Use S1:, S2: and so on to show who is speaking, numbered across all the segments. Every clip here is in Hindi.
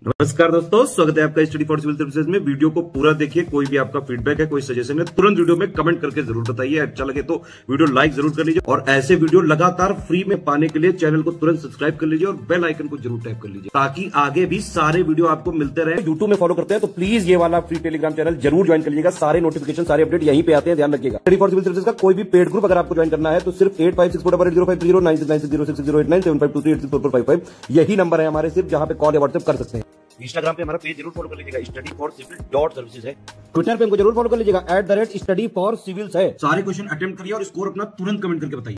S1: नमस्कार दोस्तों, स्वागत है आपका स्टडी फॉर सिविल सर्विसेज में। वीडियो को पूरा देखिए। कोई भी आपका फीडबैक है, कोई सजेशन है, तुरंत वीडियो में कमेंट करके जरूर बताइए। अच्छा लगे तो वीडियो लाइक जरूर कर लीजिए और ऐसे वीडियो लगातार फ्री में पाने के लिए चैनल को तुरंत सब्सक्राइब कर लीजिए और बेल आइकन को जरूर टैप कर लीजिए ताकि आगे भी सारे वीडियो आपको मिलते रहे। यूट्यूब में फॉलो करते हैं तो प्लीज ये वाला फ्री टेलीग्राम चैनल जरूर ज्वाइन कर लीजिएगा। सारे नोटिफिकेशन, सारे अपडेट यहीं पे आते हैं, ध्यान रखिएगा। स्टडी फॉर सिविल सर्विसेज का कोई भी पेड ग्रुप अगर आपको ज्वाइन करना है तो सिर्फ 856480560609797523860455 यही नंबर है हमारे, सिर्फ जहां पे कॉल या व्हाट्सएप कर सकते हैं। इंस्टाग्राम पे हमारा पेज जरूर फॉलो कर लीजिएगा, स्टडी फॉर सिविल .सर्विसेज है। ट्विटर पे हमको जरूर फॉलो कर लीजिएगा, @study for civils है। सारे क्वेश्चन अटेम्प्ट करिए और स्कोर अपना तुरंत कमेंट करके बताइए।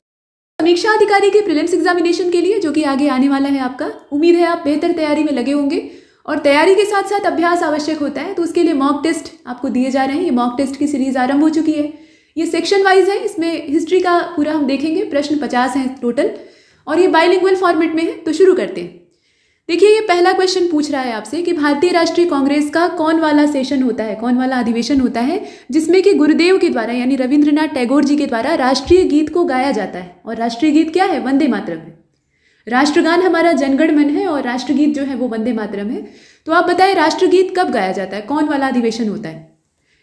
S2: समीक्षा अधिकारी के प्रीलिम्स एग्जामिनेशन के लिए जो कि आगे आने वाला है आपका, उम्मीद है आप बेहतर तैयारी में लगे होंगे और तैयारी के साथ साथ अभ्यास आवश्यक होता है, तो उसके लिए मॉक टेस्ट आपको दिए जा रहे हैं। ये मॉक टेस्ट की सीरीज आरंभ हो चुकी है। ये सेक्शन वाइज है, इसमें हिस्ट्री का पूरा हम देखेंगे। प्रश्न 50 हैं टोटल और ये बाइलिंगुअल फॉर्मेट में है। तो शुरू करते हैं। देखिए, ये पहला क्वेश्चन पूछ रहा है आपसे कि भारतीय राष्ट्रीय कांग्रेस का कौन वाला सेशन होता है, कौन वाला अधिवेशन होता है जिसमें कि गुरुदेव के द्वारा यानी रविंद्रनाथ टैगोर जी के द्वारा राष्ट्रीय गीत को गाया जाता है। और राष्ट्रीय गीत क्या है? वंदे मातरम है। राष्ट्रगान हमारा जनगण मन है और राष्ट्रगीत जो है वो वंदे मातरम है। तो आप बताएं, राष्ट्रगीत कब गाया जाता है, कौन वाला अधिवेशन होता है?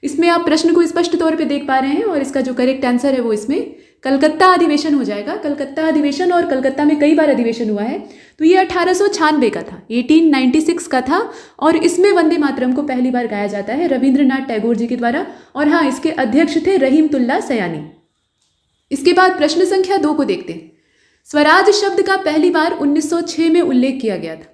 S2: इसमें आप प्रश्न को स्पष्ट तौर पे देख पा रहे हैं और इसका जो करेक्ट आंसर है वो इसमें कलकत्ता अधिवेशन हो जाएगा। कलकत्ता अधिवेशन, और कलकत्ता में कई बार अधिवेशन हुआ है। तो ये 1896 का था, 1896 का था और इसमें वंदे मातरम को पहली बार गाया जाता है रविंद्रनाथ टैगोर जी के द्वारा। और हाँ, इसके अध्यक्ष थे रहीमतुल्लाह सयानी। इसके बाद प्रश्न संख्या 2 को देखते हैं। स्वराज शब्द का पहली बार 1906 में उल्लेख किया गया था।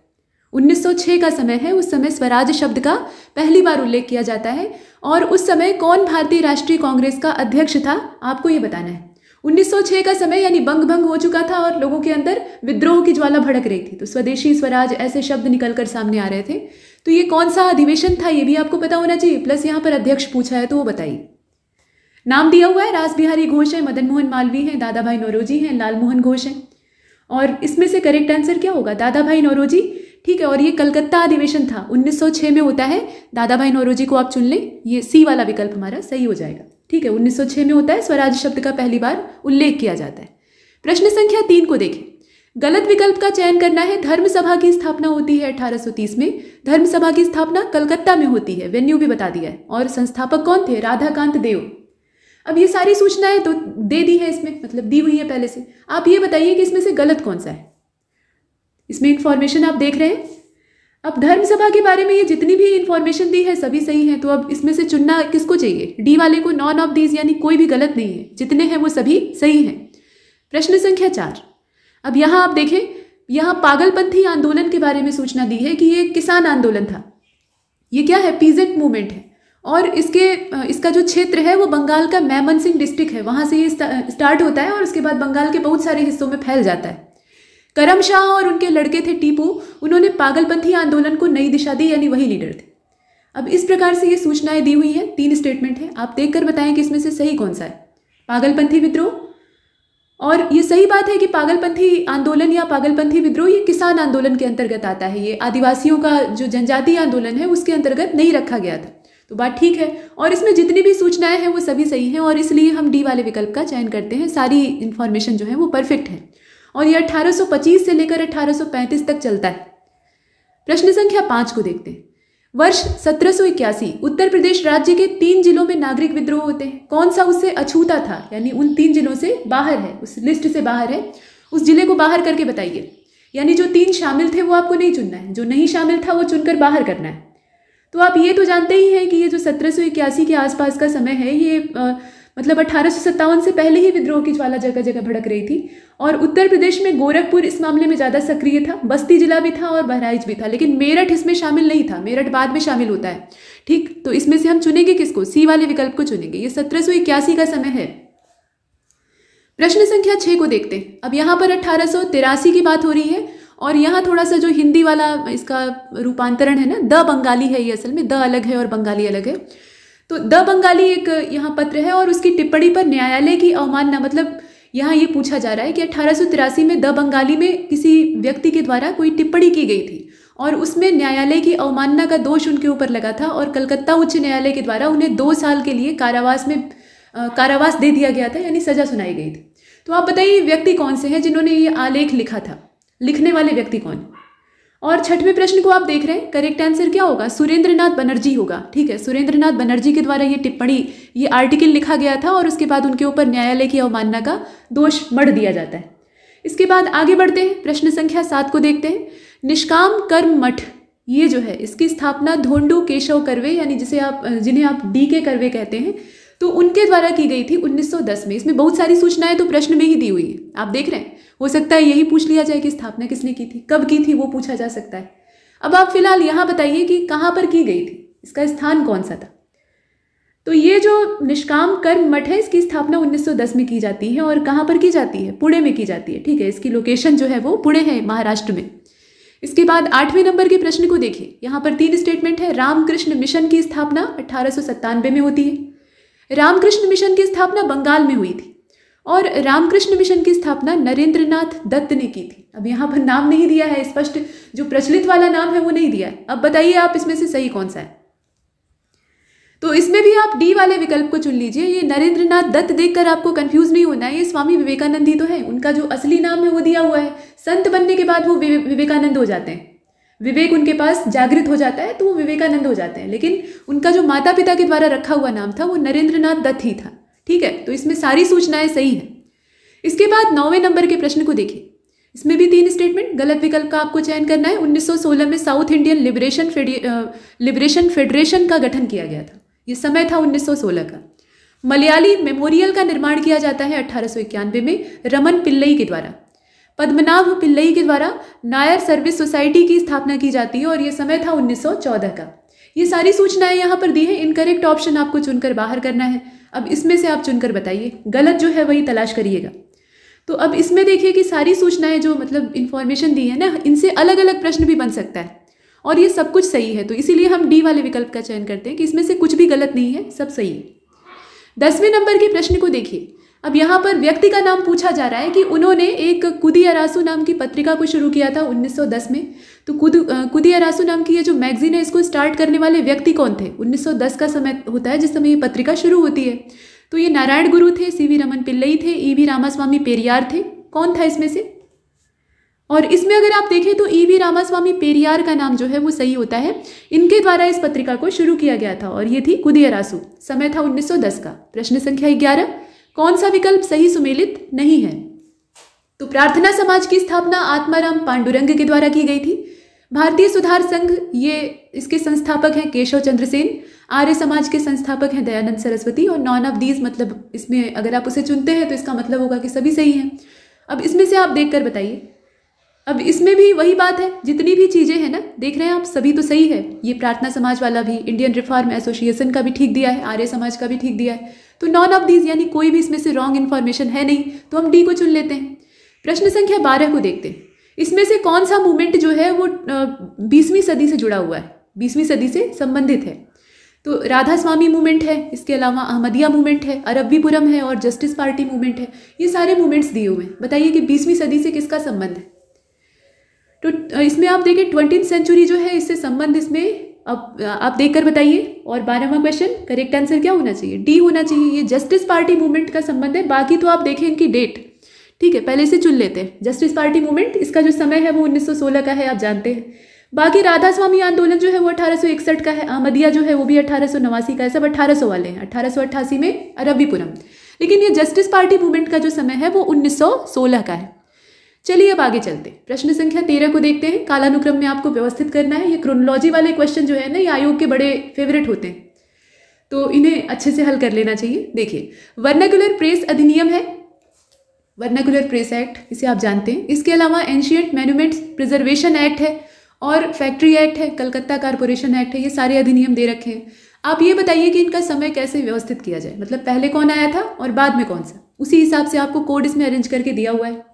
S2: 1906 का समय है, उस समय स्वराज शब्द का पहली बार उल्लेख किया जाता है। और उस समय कौन भारतीय राष्ट्रीय कांग्रेस का अध्यक्ष था, आपको ये बताना है। 1906 का समय यानी बंग भंग हो चुका था और लोगों के अंदर विद्रोह की ज्वाला भड़क रही थी, तो स्वदेशी स्वराज ऐसे शब्द निकलकर सामने आ रहे थे। तो ये कौन सा अधिवेशन था ये भी आपको पता होना चाहिए, प्लस यहाँ पर अध्यक्ष पूछा है तो वो बताइए। नाम दिया हुआ है, रास बिहारी घोष है, मदन मोहन मालवीय हैं, दादा भाई नौरोजी हैं, लाल मोहन घोष हैं। और इसमें से करेक्ट आंसर क्या होगा? दादा भाई नौरोजी। ठीक है, और ये कलकत्ता अधिवेशन था, 1906 में होता है। दादा भाई नौरोजी को आप चुन लें, ये सी वाला विकल्प हमारा सही हो जाएगा। ठीक है, 1906 में होता है, स्वराज शब्द का पहली बार उल्लेख किया जाता है। प्रश्न संख्या 3 को देखें। गलत विकल्प का चयन करना है। धर्म सभा की स्थापना होती है 1830 में। धर्म सभा की स्थापना कलकत्ता में होती है, वेन्यू भी बता दिया है। और संस्थापक कौन थे? राधाकांत देव। अब ये सारी सूचनाएं तो दे दी है, इसमें मतलब दी हुई है पहले से। आप ये बताइए कि इसमें से गलत कौन सा है। इसमें इंफॉर्मेशन आप देख रहे हैं। अब धर्म सभा के बारे में ये जितनी भी इंफॉर्मेशन दी है सभी सही है, तो अब इसमें से चुनना किसको चाहिए? डी वाले को। नॉन ऑफ दीज यानी कोई भी गलत नहीं है, जितने हैं वो सभी सही हैं। प्रश्न संख्या 4। अब यहाँ आप देखें, यहाँ पागलपंथी आंदोलन के बारे में सूचना दी है कि ये किसान आंदोलन था। ये क्या है? पीजेंट मूवमेंट है। और इसका जो क्षेत्र है वो बंगाल का मैमनसिंह डिस्ट्रिक्ट है, वहां से ये स्टार्ट होता है और उसके बाद बंगाल के बहुत सारे हिस्सों में फैल जाता है। करम शाह और उनके लड़के थे टीपू, उन्होंने पागलपंथी आंदोलन को नई दिशा दी, यानी वही लीडर थे। अब इस प्रकार से ये सूचनाएं दी हुई हैं, 3 स्टेटमेंट है। आप देखकर बताएं कि इसमें से सही कौन सा है। पागलपंथी विद्रोह, और ये सही बात है कि पागलपंथी आंदोलन या पागलपंथी विद्रोह ये किसान आंदोलन के अंतर्गत आता है। ये आदिवासियों का जो जनजातीय आंदोलन है उसके अंतर्गत नहीं रखा गया था। तो बात ठीक है, और इसमें जितनी भी सूचनाएं हैं वो सभी सही हैं और इसलिए हम डी वाले विकल्प का चयन करते हैं। सारी इंफॉर्मेशन जो है वो परफेक्ट है और ये 1825 से लेकर 1835 तक चलता है। प्रश्न संख्या 5 को देखते हैं। वर्ष 1781 उत्तर प्रदेश राज्य के 3 जिलों में नागरिक विद्रोह होते हैं। कौन सा उससे अछूता था, यानी उन 3 जिलों से बाहर है, उस लिस्ट से बाहर है, उस जिले को बाहर करके बताइए। यानी जो 3 शामिल थे वो आपको नहीं चुनना है, जो नहीं शामिल था वो चुनकर बाहर करना है। तो आप ये तो जानते ही हैं कि ये जो 1781 के आसपास का समय है, ये मतलब 1857 से पहले ही विद्रोह की ज्वाला जगह जगह भड़क रही थी। और उत्तर प्रदेश में गोरखपुर इस मामले में ज़्यादा सक्रिय था, बस्ती जिला भी था और बहराइच भी था, लेकिन मेरठ इसमें शामिल नहीं था। मेरठ बाद में शामिल होता है। ठीक, तो इसमें से हम चुनेंगे किसको? सी वाले विकल्प को चुनेंगे। ये 1781 का समय है। प्रश्न संख्या 6 को देखते हैं। अब यहाँ पर 1883 की बात हो रही है और यहाँ थोड़ा सा जो हिंदी वाला इसका रूपांतरण है ना, द बंगाली है ये, असल में द अलग है और बंगाली अलग है। तो द बंगाली एक यहाँ पत्र है और उसकी टिप्पणी पर न्यायालय की अवमानना, मतलब यहाँ ये पूछा जा रहा है कि 1883 में द बंगाली में किसी व्यक्ति के द्वारा कोई टिप्पणी की गई थी और उसमें न्यायालय की अवमानना का दोष उनके ऊपर लगा था और कलकत्ता उच्च न्यायालय के द्वारा उन्हें 2 साल के लिए कारावास दे दिया गया था, यानी सजा सुनाई गई थी। तो आप बताइए व्यक्ति कौन से हैं जिन्होंने ये आलेख लिखा था? लिखने वाले व्यक्ति कौन? और छठवें प्रश्न को आप देख रहे हैं, करेक्ट आंसर क्या होगा? सुरेंद्रनाथ बनर्जी होगा। ठीक है, सुरेंद्रनाथ बनर्जी के द्वारा ये टिप्पणी, ये आर्टिकल लिखा गया था और उसके बाद उनके ऊपर न्यायालय की अवमानना का दोष मढ़ दिया जाता है। इसके बाद आगे बढ़ते हैं, प्रश्न संख्या 7 को देखते हैं। निष्काम कर्म मठ, ये जो है इसकी स्थापना धोंडू केशव कर्वे, यानी जिन्हें आप DK कर्वे कहते हैं, तो उनके द्वारा की गई थी 1910 में। इसमें बहुत सारी सूचनाएं तो प्रश्न में ही दी हुई है, आप देख रहे हैं। हो सकता है यही पूछ लिया जाए कि स्थापना किसने की थी, कब की थी, वो पूछा जा सकता है। अब आप फिलहाल यहाँ बताइए कि कहाँ पर की गई थी, इसका स्थान कौन सा था। तो ये जो निष्काम कर्म मठ है, इसकी स्थापना 1910 में की जाती है और कहाँ पर की जाती है? पुणे में की जाती है। ठीक है, इसकी लोकेशन जो है वो पुणे है, महाराष्ट्र में। इसके बाद 8वें नंबर के प्रश्न को देखिए, यहाँ पर 3 स्टेटमेंट है। रामकृष्ण मिशन की स्थापना 1897 में होती है। रामकृष्ण मिशन की स्थापना बंगाल में हुई थी और रामकृष्ण मिशन की स्थापना नरेंद्रनाथ दत्त ने की थी। अब यहाँ पर नाम नहीं दिया है स्पष्ट, जो प्रचलित वाला नाम है वो नहीं दिया है। अब बताइए आप इसमें से सही कौन सा है? तो इसमें भी आप D वाले विकल्प को चुन लीजिए। ये नरेंद्रनाथ दत्त देखकर आपको कंफ्यूज नहीं होना है, ये स्वामी विवेकानंद ही तो है। उनका जो असली नाम है वो दिया हुआ है। संत बनने के बाद वो विवेकानंद हो जाते हैं, विवेक उनके पास जागृत हो जाता है तो वो विवेकानंद हो जाते हैं, लेकिन उनका जो माता पिता के द्वारा रखा हुआ नाम था वो नरेंद्रनाथ दत्त ही था। ठीक है, तो इसमें सारी सूचनाएं सही हैं। इसके बाद 9वें नंबर के प्रश्न को देखिए, इसमें भी 3 स्टेटमेंट, गलत विकल्प का आपको चयन करना है। 1916 में साउथ इंडियन लिबरेशन फेडरेशन का गठन किया गया था, ये समय था 1916 का। मलयाली मेमोरियल का निर्माण किया जाता है 1891 में रमन पिल्लई के द्वारा। पद्मनाभ पिल्लई के द्वारा नायर सर्विस सोसाइटी की स्थापना की जाती है और यह समय था 1914 का। ये सारी सूचनाएं यहाँ पर दी है। इनकरेक्ट ऑप्शन आपको चुनकर बाहर करना है। अब इसमें से आप चुनकर बताइए, गलत जो है वही तलाश करिएगा। तो अब इसमें देखिए कि सारी सूचनाएं जो मतलब इन्फॉर्मेशन दी है ना, इनसे अलग अलग प्रश्न भी बन सकता है और ये सब कुछ सही है। तो इसीलिए हम D वाले विकल्प का चयन करते हैं कि इसमें से कुछ भी गलत नहीं है, सब सही है। 10वें नंबर के प्रश्न को देखिए। अब यहाँ पर व्यक्ति का नाम पूछा जा रहा है कि उन्होंने एक कुदियारासु नाम की पत्रिका को शुरू किया था 1910 में। तो कुदियारासु नाम की ये जो मैगजीन है, इसको स्टार्ट करने वाले व्यक्ति कौन थे? 1910 का समय होता है जिस समय ये पत्रिका शुरू होती है। तो ये नारायण गुरु थे, CV रमन पिल्लई थे, EV रामास्वामी पेरियार थे। कौन था इसमें से? और इसमें अगर आप देखें तो EV रामास्वामी पेरियार का नाम जो है वो सही होता है। इनके द्वारा इस पत्रिका को शुरू किया गया था और ये थी कुदियारासु, समय था 1910 का। प्रश्न संख्या 11, कौन सा विकल्प सही सुमेलित नहीं है? तो प्रार्थना समाज की स्थापना आत्माराम पांडुरंग के द्वारा की गई थी। भारतीय सुधार संघ, ये इसके संस्थापक हैं केशव चंद्र सेन। आर्य समाज के संस्थापक हैं दयानंद सरस्वती। और नॉन ऑफ दीज, मतलब इसमें अगर आप उसे चुनते हैं तो इसका मतलब होगा कि सभी सही हैं। अब इसमें से आप देखकर बताइए। अब इसमें भी वही बात है, जितनी भी चीज़ें हैं ना, देख रहे हैं आप, सभी तो सही है। ये प्रार्थना समाज वाला भी, इंडियन रिफॉर्म एसोसिएशन का भी ठीक दिया है, आर्य समाज का भी ठीक दिया है। तो नॉन ऑफ दीज यानी कोई भी इसमें से रॉन्ग इन्फॉर्मेशन है नहीं, तो हम D को चुन लेते हैं। प्रश्न संख्या 12 को देखते हैं। इसमें से कौन सा मूवमेंट जो है वो 20वीं सदी से जुड़ा हुआ है, 20वीं सदी से संबंधित है? तो राधा स्वामी मूवमेंट है, इसके अलावा अहमदिया मूवमेंट है, अरब्बीपुरम है और जस्टिस पार्टी मूवमेंट है। ये सारे मूवमेंट्स दिए हुए हैं। बताइए कि 20वीं सदी से किसका संबंध है? तो इसमें आप देखिए 20th सेंचुरी जो है, इससे संबंध इसमें अब आप देखकर बताइए। और 12वां क्वेश्चन, करेक्ट आंसर क्या होना चाहिए? D होना चाहिए। ये जस्टिस पार्टी मूवमेंट का संबंध है। बाकी तो आप देखें इनकी डेट, ठीक है, पहले से चुन लेते हैं। जस्टिस पार्टी मूवमेंट, इसका जो समय है वो 1916 का है, आप जानते हैं। बाकी राधा स्वामी आंदोलन जो है वो 1861 का है। अहमदिया जो है वो भी 1889 का है। सब 1800 वाले हैं। 1888 में अरब्बीपुरम। लेकिन ये जस्टिस पार्टी मूवमेंट का जो समय है वो 1916 का है। चलिए अब आगे चलते हैं। प्रश्न संख्या 13 को देखते हैं। कालानुक्रम में आपको व्यवस्थित करना है। ये क्रोनोलॉजी वाले क्वेश्चन जो है ना, ये आयोग के बड़े फेवरेट होते हैं, तो इन्हें अच्छे से हल कर लेना चाहिए। देखिए, वर्नाकुलर प्रेस अधिनियम है, वर्नाकुलर प्रेस एक्ट, इसे आप जानते हैं। इसके अलावा एंशिएंट मॉन्यूमेंट्स प्रिजर्वेशन एक्ट है और फैक्ट्री एक्ट है, कलकत्ता कारपोरेशन एक्ट है। ये सारे अधिनियम दे रखे हैं। आप ये बताइए कि इनका समय कैसे व्यवस्थित किया जाए, मतलब पहले कौन आया था और बाद में कौन सा, उसी हिसाब से आपको कोड इसमें अरेंज करके दिया हुआ है।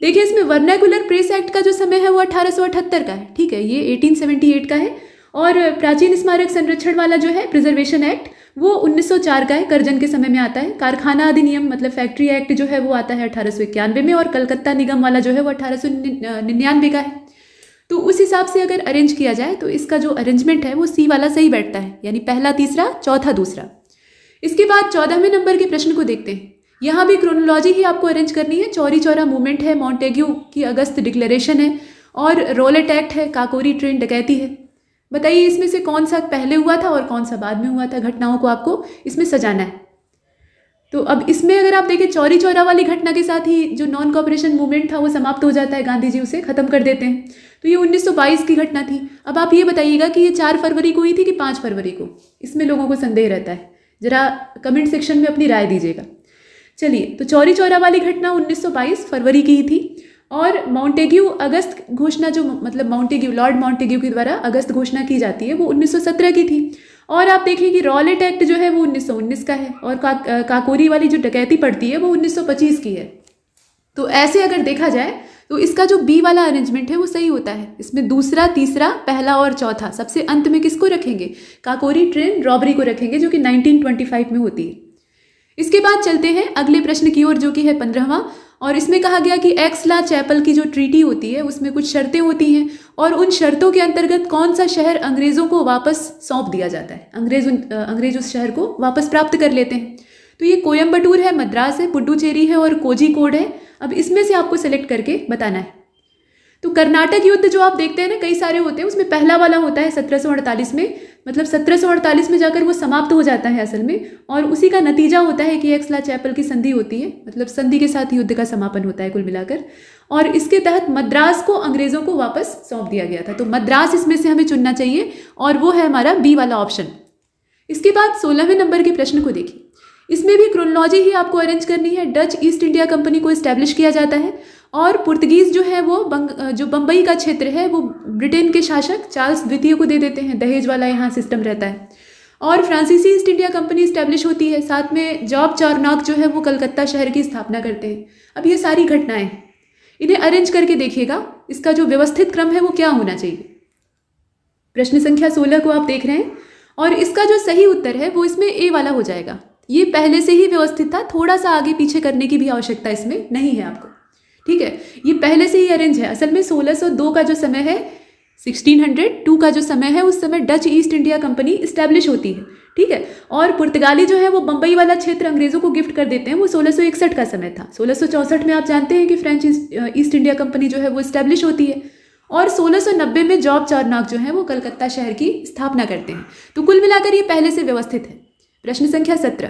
S2: देखिए, इसमें वर्नाकुलर प्रेस एक्ट का जो समय है वो 1878 का है, ठीक है, ये 1878 का है। और प्राचीन स्मारक संरक्षण वाला जो है प्रिजर्वेशन एक्ट, वो 1904 का है, करजन के समय में आता है। कारखाना अधिनियम मतलब फैक्ट्री एक्ट जो है वो आता है 1891 में। और कलकत्ता निगम वाला जो है वो 1899 का है। तो उस हिसाब से अगर अरेंज किया जाए तो इसका जो अरेंजमेंट है वो C वाला सही बैठता है, यानी पहला तीसरा चौथा दूसरा। इसके बाद 14वें नंबर के प्रश्न को देखते हैं। यहाँ भी क्रोनोलॉजी ही आपको अरेंज करनी है। चौरी चौरा मूवमेंट है, मॉन्टेग्यू की अगस्त डिक्लेरेशन है और रोलेट एक्ट है, काकोरी ट्रेन डकैती है। बताइए इसमें से कौन सा पहले हुआ था और कौन सा बाद में हुआ था। घटनाओं को आपको इसमें सजाना है। तो अब इसमें अगर आप देखें चौरी चौरा वाली घटना के साथ ही जो नॉन कॉपरेशन मूवमेंट था वो समाप्त हो जाता है, गांधी जी उसे खत्म कर देते हैं। तो ये 1922 की घटना थी। अब आप ये बताइएगा कि ये 4 फरवरी को हुई थी कि 5 फरवरी को, इसमें लोगों को संदेह रहता है। जरा कमेंट सेक्शन में अपनी राय दीजिएगा। चलिए, तो चौरी चौरा वाली घटना 1922 फरवरी की ही थी और माउंटेग्यू अगस्त घोषणा, जो मतलब माउंटेग्यू, लॉर्ड माउंटेग्यू के द्वारा अगस्त घोषणा की जाती है, वो 1917 की थी। और आप देखिए कि रॉलेट एक्ट जो है वो 1919 का है और काकोरी वाली जो डकैती पड़ती है वो 1925 की है। तो ऐसे अगर देखा जाए तो इसका जो बी वाला अरेंजमेंट है वो सही होता है। इसमें दूसरा, तीसरा, पहला और चौथा, सबसे अंत में किसको रखेंगे? काकोरी ट्रेन रॉबरी को रखेंगे, जो कि 1925 में होती है। इसके बाद चलते हैं अगले प्रश्न की ओर, जो कि है 15वां। और इसमें कहा गया कि एक्स-ला चैपल की जो ट्रीटी होती है उसमें कुछ शर्तें होती हैं और उन शर्तों के अंतर्गत कौन सा शहर अंग्रेज़ों को वापस सौंप दिया जाता है, अंग्रेज उस शहर को वापस प्राप्त कर लेते हैं। तो ये कोयम्बटूर है, मद्रास है, पुडुचेरी है और कोझिकोड है। अब इसमें से आपको सेलेक्ट करके बताना है। तो कर्नाटक युद्ध जो आप देखते हैं ना, कई सारे होते हैं, उसमें पहला वाला होता है 1748 में, मतलब 1748 में जाकर वो समाप्त हो जाता है असल में, और उसी का नतीजा होता है कि एक्स-ला चैपल की संधि होती है, मतलब संधि के साथ युद्ध का समापन होता है कुल मिलाकर। और इसके तहत मद्रास को अंग्रेज़ों को वापस सौंप दिया गया था। तो मद्रास इसमें से हमें चुनना चाहिए और वो है हमारा बी वाला ऑप्शन। इसके बाद 16वें नंबर के प्रश्न को देखिए। इसमें भी क्रोनोलॉजी ही आपको अरेंज करनी है। डच ईस्ट इंडिया कंपनी को इस्टेब्लिश किया जाता है और पुर्तगीज जो है वो जो बम्बई का क्षेत्र है वो ब्रिटेन के शासक चार्ल्स द्वितीय को दे देते हैं। दहेज वाला यहाँ सिस्टम रहता है। और फ्रांसीसी ईस्ट इंडिया कंपनी इस्टेब्लिश होती है। साथ में जॉब चार्नॉक जो है वो कलकत्ता शहर की स्थापना करते हैं। अब ये सारी घटनाएं, इन्हें अरेंज करके देखिएगा इसका जो व्यवस्थित क्रम है वो क्या होना चाहिए। प्रश्न संख्या 16 को आप देख रहे हैं और इसका जो सही उत्तर है वो इसमें ए वाला हो जाएगा। ये पहले से ही व्यवस्थित था, थोड़ा सा आगे पीछे करने की भी आवश्यकता इसमें नहीं है आपको। ठीक है, ये पहले से ही अरेंज है। असल में 1602 का जो समय है, 1602 का जो समय है, उस समय Dutch east India company establish होती है। ठीक है, और पुर्तगाली जो है वो बम्बई वाला क्षेत्र अंग्रेजों को गिफ्ट कर देते हैं, वो 1661 का समय था। 1664 में आप जानते हैं कि फ्रेंच ईस्ट इंडिया कंपनी जो है वो इस्टेब्लिश होती है और 1690 में जॉब चार्नॉक जो है वो कलकत्ता शहर की स्थापना करते हैं। तो कुल मिलाकर ये पहले से व्यवस्थित है। प्रश्न संख्या 17,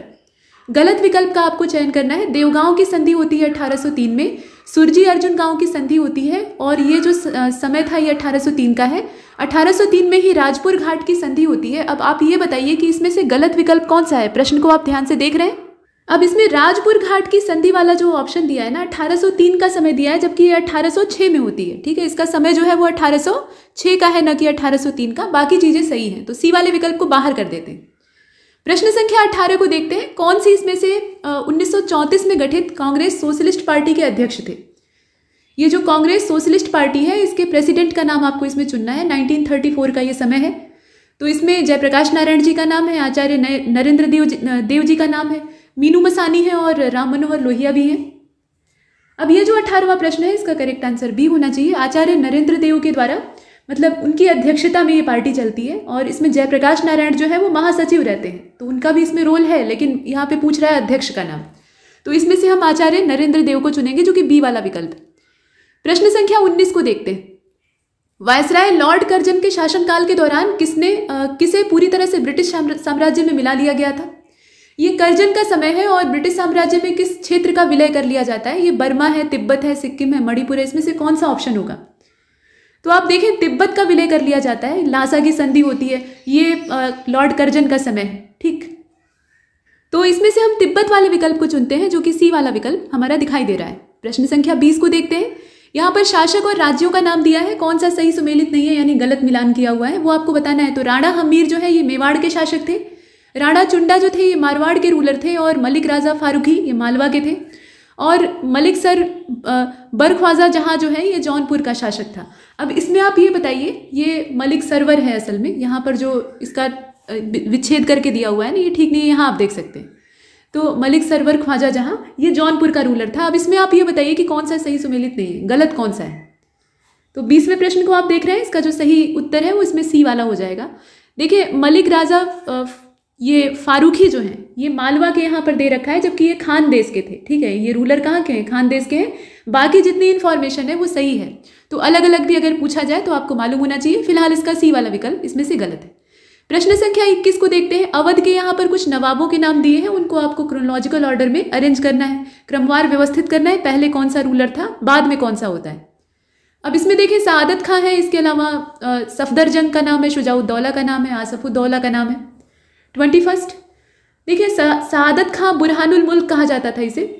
S2: गलत विकल्प का आपको चयन करना है। देवगांव की संधि होती है 1803 में, सुरजी अर्जुन गांव की संधि होती है और ये जो समय था ये 1803 का है। 1803 में ही राजपुर घाट की संधि होती है। अब आप ये बताइए कि इसमें से गलत विकल्प कौन सा है। प्रश्न को आप ध्यान से देख रहे हैं। अब इसमें राजपुर घाट की संधि वाला जो ऑप्शन दिया है ना, 1803 का समय दिया है, जबकि ये 1806 में होती है। ठीक है, इसका समय जो है वो 1806 का है, न कि 1803 का। बाकी चीजें सही हैं, तो सी वाले विकल्प को बाहर कर देते हैं। प्रश्न संख्या 18 को देखते हैं। कौन सी इसमें से 1934 में गठित कांग्रेस सोशलिस्ट पार्टी के अध्यक्ष थे। ये जो कांग्रेस सोशलिस्ट पार्टी है इसके प्रेसिडेंट का नाम आपको इसमें चुनना है। 1934 का ये समय है। तो इसमें जयप्रकाश नारायण जी का नाम है, आचार्य नरेंद्र देव जी का नाम है, मीनू मसानी है और राम मनोहर लोहिया भी हैं। अब ये जो 18वां प्रश्न है इसका करेक्ट आंसर बी होना चाहिए। आचार्य नरेंद्र देव के द्वारा, मतलब उनकी अध्यक्षता में ये पार्टी चलती है और इसमें जयप्रकाश नारायण जो है वो महासचिव रहते हैं, तो उनका भी इसमें रोल है, लेकिन यहाँ पे पूछ रहा है अध्यक्ष का नाम। तो इसमें से हम आचार्य नरेंद्र देव को चुनेंगे, जो कि बी वाला विकल्प। प्रश्न संख्या 19 को देखते हैं। वायसराय लॉर्ड कर्जन के शासनकाल के दौरान किसे पूरी तरह से ब्रिटिश साम्राज्य में मिला लिया गया था। ये कर्जन का समय है और ब्रिटिश साम्राज्य में किस क्षेत्र का विलय कर लिया जाता है। ये बर्मा है, तिब्बत है, सिक्किम है, मणिपुर है। इसमें से कौन सा ऑप्शन होगा। तो आप देखें तिब्बत का विलय कर लिया जाता है, लासा की संधि होती है, ये लॉर्ड कर्जन का समय है। ठीक, तो इसमें से हम तिब्बत वाले विकल्प को चुनते हैं, जो कि सी वाला विकल्प हमारा दिखाई दे रहा है। प्रश्न संख्या 20 को देखते हैं। यहाँ पर शासक और राज्यों का नाम दिया है, कौन सा सही सुमेलित नहीं है, यानी गलत मिलान किया हुआ है, वो आपको बताना है। तो राणा हमीर जो है ये मेवाड़ के शासक थे, राणा चुंडा जो थे ये मारवाड़ के रूलर थे और मलिक राजा फारूकी ये मालवा के थे, और मलिक सर बरख्वाजा जहाँ जो है ये जौनपुर का शासक था। अब इसमें आप ये बताइए, ये मलिक सरवर है असल में, यहाँ पर जो इसका विच्छेद करके दिया हुआ है ना, ये ठीक नहीं है, यहाँ आप देख सकते हैं। तो मलिक सरवर ख्वाजा जहाँ ये जौनपुर का रूलर था। अब इसमें आप ये बताइए कि कौन सा सही सुमेलित नहीं है, गलत कौन सा है। तो 20वें प्रश्न को आप देख रहे हैं, इसका जो सही उत्तर है वो इसमें सी वाला हो जाएगा। देखिए मलिक राजा ये फारूकी जो हैं ये मालवा के यहाँ पर दे रखा है, जबकि ये खान देश के थे। ठीक है, ये रूलर कहाँ के हैं, खान देश के हैं। बाकी जितनी इन्फॉर्मेशन है वो सही है। तो अलग अलग भी अगर पूछा जाए तो आपको मालूम होना चाहिए। फिलहाल इसका सी वाला विकल्प इसमें से गलत है। प्रश्न संख्या 21 को देखते हैं। अवध के यहाँ पर कुछ नवाबों के नाम दिए हैं, उनको आपको क्रोनोलॉजिकल ऑर्डर में अरेंज करना है, क्रमवार व्यवस्थित करना है। पहले कौन सा रूलर था, बाद में कौन सा होता है। अब इसमें देखिए सआदत खां है, इसके अलावा सफदरजंग का नाम है, शुजाउद्दौला का नाम है, आसफुद्दौला का नाम है। 21 देखिए सआदत खां बुरहानुल मुल्क कहा जाता था इसे,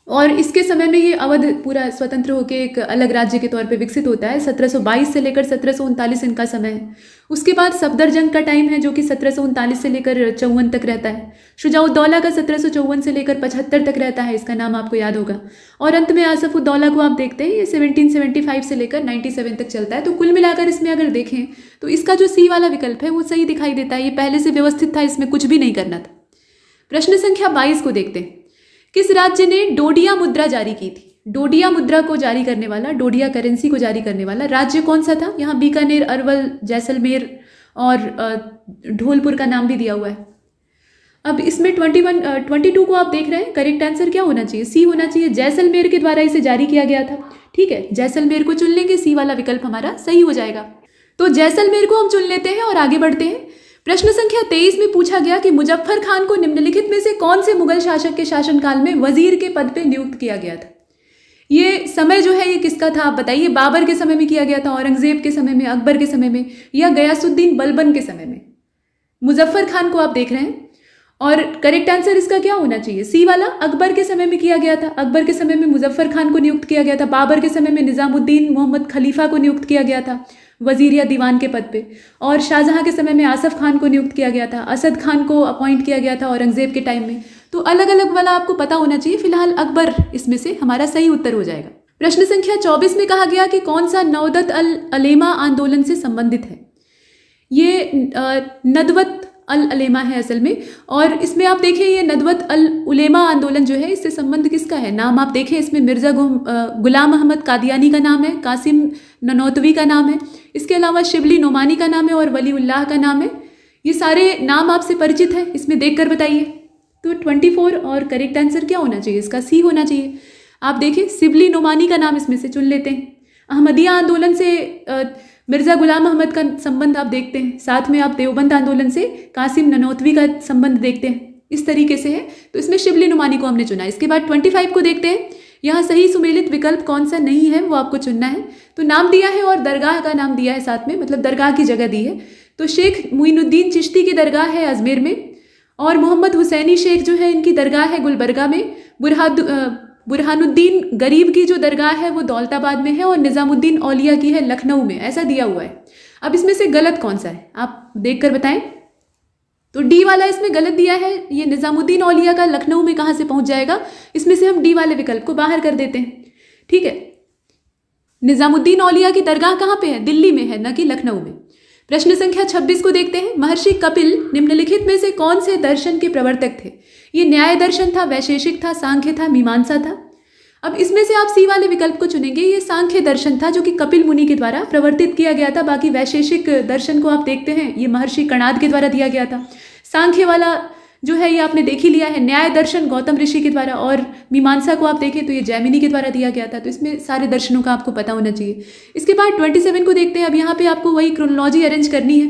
S2: और इसके समय में ये अवध पूरा स्वतंत्र होकर एक अलग राज्य के तौर पे विकसित होता है। 1722 से लेकर 1739 इनका समय है। उसके बाद सफदरजंग का टाइम है जो कि 1739 से लेकर 54 तक रहता है। शुजाउद्दौला का 1754 से लेकर 75 तक रहता है, इसका नाम आपको याद होगा। और अंत में आसफुद्दौला को आप देखते हैं, ये 1775 से लेकर 97 तक चलता है। तो कुल मिलाकर इसमें अगर देखें तो इसका जो सी वाला विकल्प है वो सही दिखाई देता है। ये पहले से व्यवस्थित था, इसमें कुछ भी नहीं करना था। प्रश्न संख्या 22 को देखते हैं। किस राज्य ने डोडिया मुद्रा जारी की थी? डोडिया मुद्रा को जारी करने वाला, डोडिया करेंसी को जारी करने वाला राज्य कौन सा था? यहाँ बीकानेर, अरवल, जैसलमेर और धौलपुर का नाम भी दिया हुआ है। अब इसमें 22 को आप देख रहे हैं, करेक्ट आंसर क्या होना चाहिए? सी होना चाहिए। जैसलमेर के द्वारा इसे जारी किया गया था। ठीक है, जैसलमेर को चुन लेंगे, सी वाला विकल्प हमारा सही हो जाएगा। तो जैसलमेर को हम चुन लेते हैं और आगे बढ़ते हैं। प्रश्न संख्या 23 में पूछा गया कि मुजफ्फर खान को निम्नलिखित में से कौन से मुगल शासक के शासनकाल में वजीर के पद पे नियुक्त किया गया था? ये समय जो है ये किसका था आप बताइए? बाबर के समय में किया गया था, औरंगजेब के समय में, अकबर के समय में, या गयासुद्दीन बलबन के समय में? मुजफ्फर खान को आप देख रहे हैं और करेक्ट आंसर इसका क्या होना चाहिए? सी वाला। अकबर के समय में किया गया था, अकबर के समय में मुजफ्फर खान को नियुक्त किया गया था। बाबर के समय में निजामुद्दीन मोहम्मद खलीफा को नियुक्त किया गया था वजीर या दीवान के पद पे। और शाहजहां के समय में आसफ खान को नियुक्त किया गया था, असद खान को अपॉइंट किया गया था औरंगजेब के टाइम में। तो अलग अलग वाला आपको पता होना चाहिए। फिलहाल अकबर इसमें से हमारा सही उत्तर हो जाएगा। प्रश्न संख्या 24 में कहा गया कि कौन सा नौदत अल अलेमा आंदोलन से संबंधित है? ये नदवत अल अलेमा है असल में, और इसमें आप देखें ये नदवत अल उलेमा आंदोलन जो है इससे संबंध किसका है? नाम आप देखें, इसमें मिर्जा गुलाम अहमद कादियानी का नाम है, कासिम ननौतवी का नाम है, इसके अलावा शिबली नोमानी का नाम है और वलीउल्लाह का नाम है। ये सारे नाम आपसे परिचित है, इसमें देखकर बताइए। तो 24 और करेक्ट आंसर क्या होना चाहिए? इसका सी होना चाहिए। आप देखें शिबली नोमानी का नाम इसमें से चुन लेते हैं। अहमदिया आंदोलन से मिर्जा गुलाम अहमद का संबंध आप देखते हैं, साथ में आप देवबंद आंदोलन से कासिम ननौतवी का संबंध देखते हैं। इस तरीके से है, तो इसमें शिबली नुमानी को हमने चुना। इसके बाद 25 को देखते हैं। यहाँ सही सुमेलित विकल्प कौन सा नहीं है वो आपको चुनना है। तो नाम दिया है और दरगाह का नाम दिया है साथ में, मतलब दरगाह की जगह दी है। तो शेख मुइनुद्दीन चिश्ती की दरगाह है अजमेर में, और मोहम्मद हुसैनी शेख जो है इनकी दरगाह है गुलबर्गा में। बुरहानुद्दीन गरीब की जो दरगाह है वो दौलताबाद में है, और निज़ामुद्दीन औलिया की है लखनऊ में, ऐसा दिया हुआ है। अब इसमें से गलत कौन सा है आप देखकर बताएं। तो डी वाला इसमें गलत दिया है। ये निज़ामुद्दीन औलिया का लखनऊ में कहाँ से पहुंच जाएगा? इसमें से हम डी वाले विकल्प को बाहर कर देते हैं। ठीक है, निज़ामुद्दीन औलिया की दरगाह कहाँ पे है? दिल्ली में है, न कि लखनऊ में। प्रश्न संख्या 26 को देखते हैं। महर्षि कपिल निम्नलिखित में से कौन से दर्शन के प्रवर्तक थे? ये न्याय दर्शन था, वैशेषिक था, सांख्य था, मीमांसा था। अब इसमें से आप सी वाले विकल्प को चुनेंगे। ये सांख्य दर्शन था जो कि कपिल मुनि के द्वारा प्रवर्तित किया गया था। बाकी वैशेषिक दर्शन को आप देखते हैं, ये महर्षि कणाद के द्वारा दिया गया था। सांख्य वाला जो है ये आपने देख ही लिया है, न्याय दर्शन गौतम ऋषि के द्वारा, और मीमांसा को आप देखें तो ये जैमिनी के द्वारा दिया गया था। तो इसमें सारे दर्शनों का आपको पता होना चाहिए। इसके बाद 27 को देखते हैं। अब यहाँ पे आपको वही क्रोनोलॉजी अरेंज करनी है।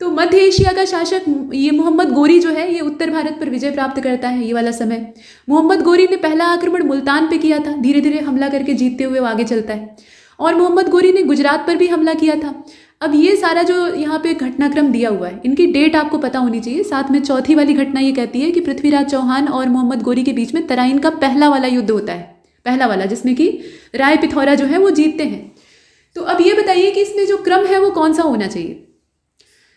S2: तो मध्य एशिया का शासक ये मोहम्मद गोरी जो है ये उत्तर भारत पर विजय प्राप्त करता है। ये वाला समय मोहम्मद गोरी ने पहला आक्रमण मुल्तान पे किया था, धीरे धीरे हमला करके जीतते हुए वो आगे चलता है। और मोहम्मद गोरी ने गुजरात पर भी हमला किया था। अब ये सारा जो यहाँ पे घटनाक्रम दिया हुआ है, इनकी डेट आपको पता होनी चाहिए। साथ में चौथी वाली घटना ये कहती है कि पृथ्वीराज चौहान और मोहम्मद गोरी के बीच में तराइन का पहला वाला युद्ध होता है, पहला वाला, जिसमें कि राय पिथौरा जो है वो जीतते हैं। तो अब ये बताइए कि इसमें जो क्रम है वो कौन सा होना चाहिए?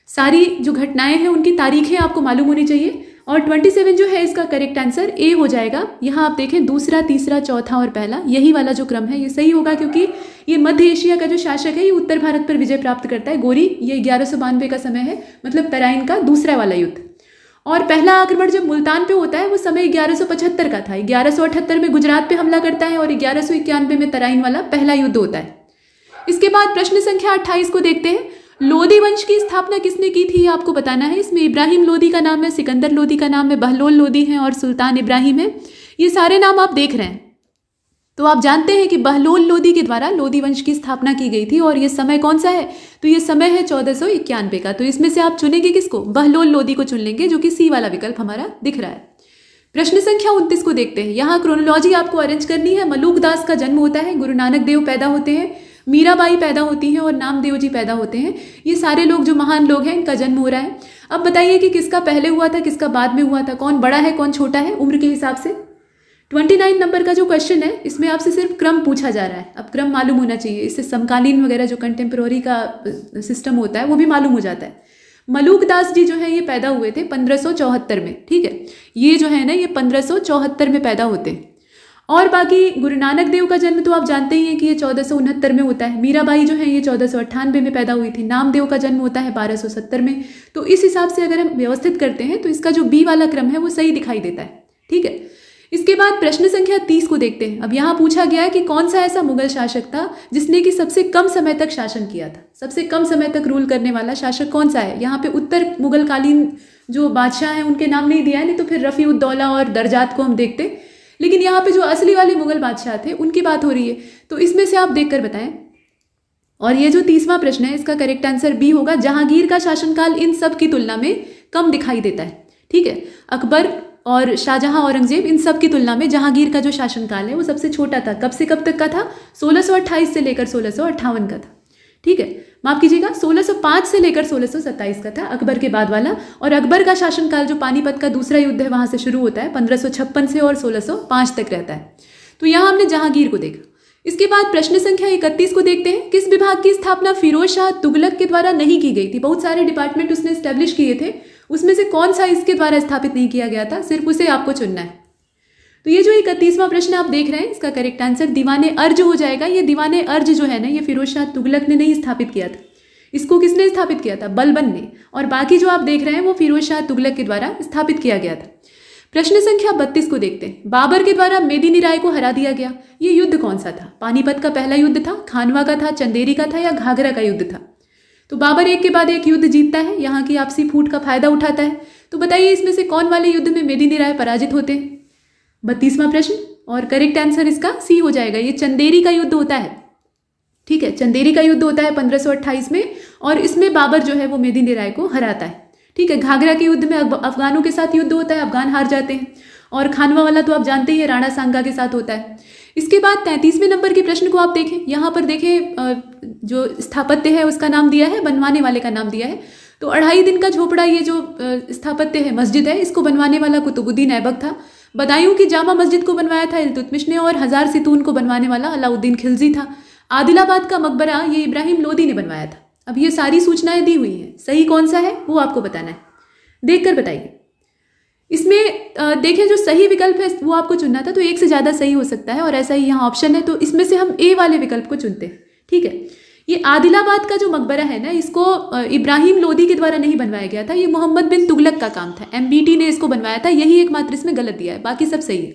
S2: सारी जो घटनाएं हैं उनकी तारीखें आपको मालूम होनी चाहिए। और 27 जो है इसका करेक्ट आंसर ए हो जाएगा। यहाँ आप देखें दूसरा, तीसरा, चौथा और पहला, यही वाला जो क्रम है ये सही होगा, क्योंकि ये मध्य एशिया का जो शासक है ये उत्तर भारत पर विजय प्राप्त करता है। गोरी ये 1192 का समय है, मतलब तराइन का दूसरा वाला युद्ध। और पहला आक्रमण जब मुल्तान पे होता है वो समय 1175 का था। 1178 में गुजरात पे हमला करता है और 1191 में तराइन वाला पहला युद्ध होता है। इसके बाद प्रश्न संख्या 28 को देखते हैं। लोदी वंश की स्थापना किसने की थी आपको बताना है। इसमें इब्राहिम लोदी का नाम है, सिकंदर लोदी का नाम है, बहलोल लोदी हैं और सुल्तान इब्राहिम है। ये सारे नाम आप देख रहे हैं। तो आप जानते हैं कि बहलोल लोदी के द्वारा लोदी वंश की स्थापना की गई थी और ये समय कौन सा है, तो ये समय है 1491 का। तो इसमें से आप चुनेंगे किसको, बहलोल लोदी को चुन लेंगे, जो कि सी वाला विकल्प हमारा दिख रहा है। प्रश्न संख्या 29 को देखते हैं। यहाँ क्रोनोलॉजी आपको अरेंज करनी है। मलूक दास का जन्म होता है, गुरु नानक देव पैदा होते हैं, मीराबाई पैदा होती हैं और नामदेव जी पैदा होते हैं। ये सारे लोग जो महान लोग हैं इनका जन्म हो रहा है। अब बताइए कि किसका पहले हुआ था, किसका बाद में हुआ था, कौन बड़ा है कौन छोटा है उम्र के हिसाब से। 29 नंबर का जो क्वेश्चन है इसमें आपसे सिर्फ क्रम पूछा जा रहा है। अब क्रम मालूम होना चाहिए, इससे समकालीन वगैरह जो कंटेम्प्रोरी का सिस्टम होता है वो भी मालूम हो जाता है। मलूक दास जी जो है ये पैदा हुए थे 1574 में, ठीक है। ये जो है ना ये 1574 में पैदा होते हैं। और बाकी गुरु नानक देव का जन्म तो आप जानते ही हैं कि ये 1469 में होता है। मीराबाई जो है ये 1498 में पैदा हुई थी। नामदेव का जन्म होता है 1270 में। तो इस हिसाब से अगर हम व्यवस्थित करते हैं तो इसका जो बी वाला क्रम है वो सही दिखाई देता है, ठीक है। इसके बाद प्रश्न संख्या 30 को देखते हैं। अब यहाँ पूछा गया है कि कौन सा ऐसा मुगल शासक था जिसने कि सबसे कम समय तक शासन किया था। सबसे कम समय तक रूल करने वाला शासक कौन सा है। यहाँ पे उत्तर मुगल कालीन जो बादशाह हैं उनके नाम नहीं दिया है, नहीं तो फिर रफ़ी उद दौला और दरजात को हम देखते, लेकिन यहाँ पे जो असली वाले मुगल बादशाह थे उनकी बात हो रही है। तो इसमें से आप देखकर बताएं। और ये जो 30वां प्रश्न है इसका करेक्ट आंसर बी होगा। जहांगीर का शासनकाल इन सब की तुलना में कम दिखाई देता है, ठीक है। अकबर और शाहजहां, औरंगजेब, इन सब की तुलना में जहांगीर का जो शासनकाल है वो सबसे छोटा था। कब से कब तक का था, 1628 से लेकर 1658 का था, ठीक है। माफ कीजिएगा, 1605 से लेकर 1627 का था अकबर के बाद वाला। और अकबर का शासनकाल जो पानीपत का दूसरा युद्ध है वहां से शुरू होता है 1556 से और 1605 तक रहता है। तो यहाँ हमने जहांगीर को देखा। इसके बाद प्रश्न संख्या 31 को देखते हैं। किस विभाग की स्थापना फिरोज शाह तुगलक के द्वारा नहीं की गई थी। बहुत सारे डिपार्टमेंट उसने स्टैब्लिश किए थे, उसमें से कौन सा इसके द्वारा स्थापित नहीं किया गया था, सिर्फ उसे आपको चुनना है। तो ये जो 31वां प्रश्न आप देख रहे हैं इसका करेक्ट आंसर दीवाने अर्ज हो जाएगा। ये दीवाने अर्ज जो है ना ये फिरोज शाह तुगलक ने नहीं स्थापित किया था। इसको किसने स्थापित किया था, बलबन ने। और बाकी जो आप देख रहे हैं वो फिरोज शाह तुगलक के द्वारा स्थापित किया गया था। प्रश्न संख्या 32 को देखते हैं। बाबर के द्वारा मेदिनी राय को हरा दिया गया, ये युद्ध कौन सा था। पानीपत का पहला युद्ध था, खानवा का था, चंदेरी का था या घाघरा का युद्ध था। तो बाबर एक के बाद एक युद्ध जीतता है, यहाँ की आपसी फूट का फायदा उठाता है। तो बताइए इसमें से कौन वाले युद्ध में मेदिनी राय पराजित होते हैं। 32वां प्रश्न और करेक्ट आंसर इसका सी हो जाएगा। ये चंदेरी का युद्ध होता है, ठीक है। चंदेरी का युद्ध होता है 1528 में और इसमें बाबर जो है वो मेदिनी राय को हराता है, ठीक है। घाघरा के युद्ध में अफगानों के साथ युद्ध होता है, अफगान हार जाते हैं। और खानवा वाला तो आप जानते ही है, राणा सांगा के साथ होता है। इसके बाद 33वें नंबर के प्रश्न को आप देखें। यहाँ पर देखें जो स्थापत्य है उसका नाम दिया है, बनवाने वाले का नाम दिया है। तो 2.5 दिन का झोपड़ा ये जो स्थापत्य है, मस्जिद है, इसको बनवाने वाला कुतुबुद्दीन ऐबक था। बदायूं की जामा मस्जिद को बनवाया था इल्तुतमिश ने और हजार सितून को बनवाने वाला अलाउद्दीन खिलजी था। आदिलाबाद का मकबरा ये इब्राहिम लोदी ने बनवाया था। अब ये सारी सूचनाएं दी हुई हैं, सही कौन सा है वो आपको बताना है, देखकर बताइए। इसमें देखें जो सही विकल्प है वो आपको चुनना था, तो एक से ज़्यादा सही हो सकता है और ऐसा ही यहाँ ऑप्शन है। तो इसमें से हम ए वाले विकल्प को चुनते हैं, ठीक है। ये आदिलाबाद का जो मकबरा है ना इसको इब्राहिम लोदी के द्वारा नहीं बनवाया गया था, ये मोहम्मद बिन तुगलक का काम था। MBT ने इसको बनवाया था, यही एकमात्र इसमें गलत दिया है, बाकी सब सही है।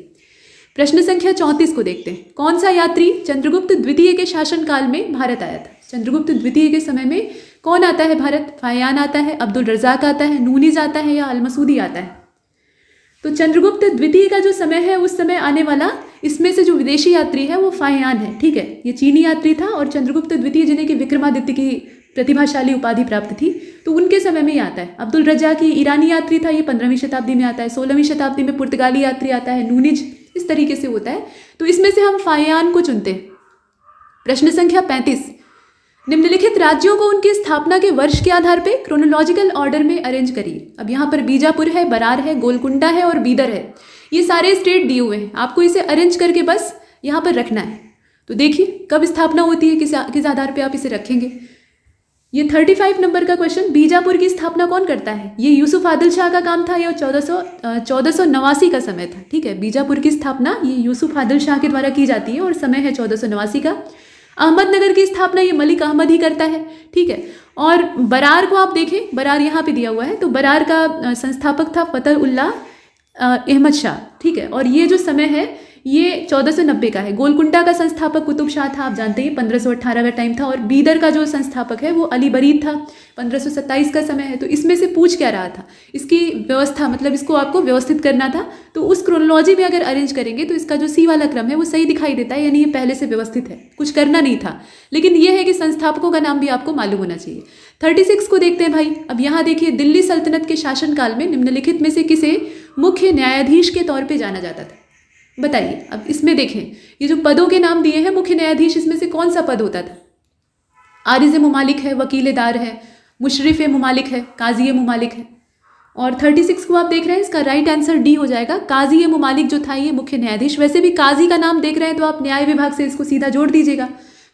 S2: प्रश्न संख्या 34 को देखते हैं। कौन सा यात्री चंद्रगुप्त द्वितीय के शासनकाल में भारत आया था। चंद्रगुप्त द्वितीय के समय में कौन आता है भारत। फाहियान आता है, अब्दुल रज़ाक आता है, नूनिज आता है या अलमसूदी आता है। तो चंद्रगुप्त द्वितीय का जो समय है उस समय आने वाला इसमें से जो विदेशी यात्री है वो फाहियान है, ठीक है। ये चीनी यात्री था और चंद्रगुप्त द्वितीय जिन्हें कि विक्रमादित्य की प्रतिभाशाली उपाधि प्राप्त थी तो उनके समय में ही आता है। अब्दुल रज़ाक ये ईरानी यात्री था, ये 15वीं शताब्दी में आता है। 16वीं शताब्दी में पुर्तगाली यात्री आता है, नूनिज, इस तरीके से होता है। तो इसमें से हम फाहियान को चुनते हैं। प्रश्न संख्या 35। निम्नलिखित राज्यों को उनकी स्थापना के वर्ष के आधार पर क्रोनोलॉजिकल ऑर्डर में अरेंज करिए। अब यहाँ पर बीजापुर है, बरार है, गोलकुंडा है और बीदर है। ये सारे स्टेट दिए हुए हैं, आपको इसे अरेंज करके बस यहाँ पर रखना है। तो देखिए कब स्थापना होती है, किस आधार पे आप इसे रखेंगे। ये 35 नंबर का क्वेश्चन, बीजापुर की स्थापना कौन करता है। ये यूसुफ आदिल शाह का काम था, यह 1489 का समय था, ठीक है। बीजापुर की स्थापना ये यूसुफ आदिल शाह के द्वारा की जाती है और समय है 1489 का। अहमदनगर की स्थापना ये मलिक अहमद ही करता है, ठीक है। और बरार को आप देखें, बरार यहाँ पे दिया हुआ है, तो बरार का संस्थापक था फतेह उल्लाह अहमद शाह, ठीक है। और ये जो समय है ये 1490 का है। गोलकुंडा का संस्थापक कुतुब शाह था, आप जानते हैं 1518 का टाइम था। और बीदर का जो संस्थापक है वो अली बरीद था, 1527 का समय है। तो इसमें से पूछ क्या रहा था, इसकी व्यवस्था, मतलब इसको आपको व्यवस्थित करना था। तो उस क्रोनोलॉजी में अगर अरेंज करेंगे तो इसका जो सी वाला क्रम है वो सही दिखाई देता है, यानी ये पहले से व्यवस्थित है, कुछ करना नहीं था। लेकिन ये है कि संस्थापकों का नाम भी आपको मालूम होना चाहिए। 36 को देखते हैं भाई। अब यहाँ देखिए, दिल्ली सल्तनत के शासनकाल में निम्नलिखित में से किसे मुख्य न्यायाधीश के तौर पे जाना जाता था, बताइए। अब इसमें देखें, ये जो पदों के नाम दिए हैं मुख्य न्यायाधीश, इसमें से कौन सा पद होता था? आरिज़ मुमालिक है, वकील दार है, मुशरिफ मुमालिक है, काजी मुमालिक है। और 36 को आप देख रहे हैं, इसका राइट आंसर डी हो जाएगा। काजी मुमालिक जो था ये मुख्य न्यायाधीश। वैसे भी काजी का नाम देख रहे हैं तो आप न्याय विभाग से इसको सीधा जोड़ दीजिएगा।